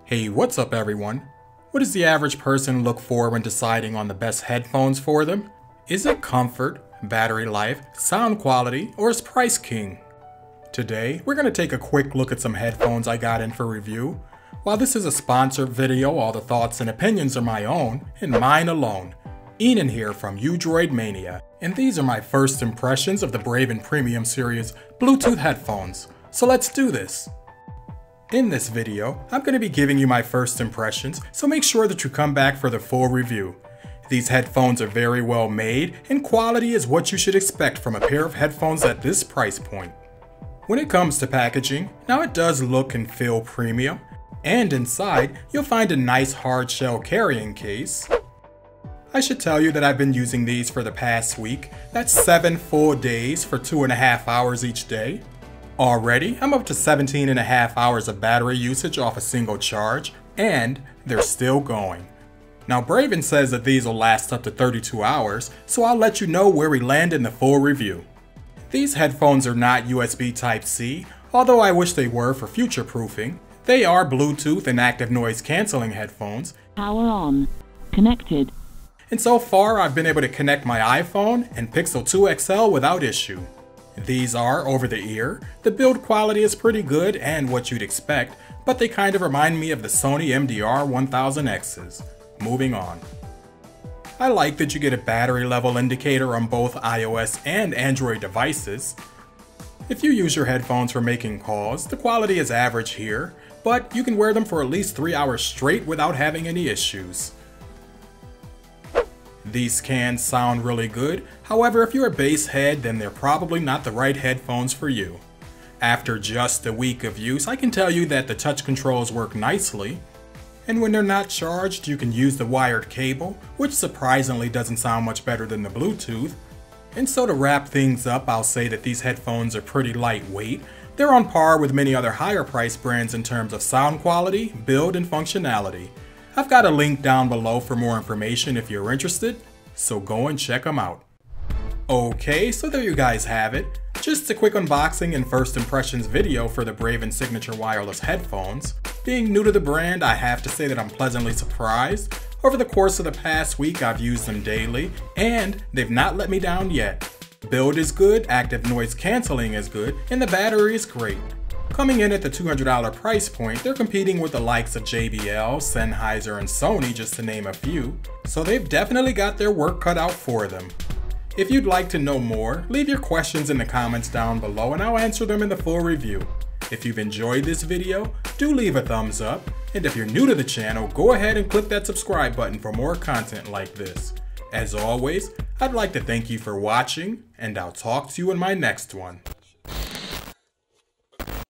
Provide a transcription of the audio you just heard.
Hey, what's up everyone? What does the average person look for when deciding on the best headphones for them? Is it comfort, battery life, sound quality, or is price king? Today, we're going to take a quick look at some headphones I got in for review. While this is a sponsored video, all the thoughts and opinions are my own, and mine alone. Enan here from Udroid Mania, and these are my first impressions of the Braven Premium Series Bluetooth headphones. So let's do this! In this video, I'm going to be giving you my first impressions, so make sure that you come back for the full review. These headphones are very well made, and quality is what you should expect from a pair of headphones at this price point. When it comes to packaging, now it does look and feel premium, and inside, you'll find a nice hard shell carrying case. I should tell you that I've been using these for the past week. That's 7 full days for 2.5 hours each day. Already, I'm up to 17.5 hours of battery usage off a single charge, and they're still going. Now Braven says that these will last up to 32 hours, so I'll let you know where we land in the full review. These headphones are not USB Type-C, although I wish they were for future proofing. They are Bluetooth and active noise cancelling headphones. Power on. Connected. And so far I've been able to connect my iPhone and Pixel 2 XL without issue. These are over the ear. The build quality is pretty good and what you'd expect, but they kind of remind me of the Sony MDR-1000Xs. Moving on. I like that you get a battery level indicator on both iOS and Android devices. If you use your headphones for making calls, the quality is average here, but you can wear them for at least 3 hours straight without having any issues. These can sound really good, however if you're a bass head then they're probably not the right headphones for you. After just a week of use, I can tell you that the touch controls work nicely, and when they're not charged you can use the wired cable, which surprisingly doesn't sound much better than the Bluetooth. And so to wrap things up, I'll say that these headphones are pretty lightweight. They're on par with many other higher price brands in terms of sound quality, build, and functionality. I've got a link down below for more information if you're interested, so go and check them out. Okay, so there you guys have it. Just a quick unboxing and first impressions video for the Braven Signature Wireless headphones. Being new to the brand, I have to say that I'm pleasantly surprised. Over the course of the past week, I've used them daily, and they've not let me down yet. Build is good, active noise cancelling is good, and the battery is great. Coming in at the $200 price point, they're competing with the likes of JBL, Sennheiser, and Sony, just to name a few, so they've definitely got their work cut out for them. If you'd like to know more, leave your questions in the comments down below and I'll answer them in the full review. If you've enjoyed this video, do leave a thumbs up, and if you're new to the channel, go ahead and click that subscribe button for more content like this. As always, I'd like to thank you for watching, and I'll talk to you in my next one.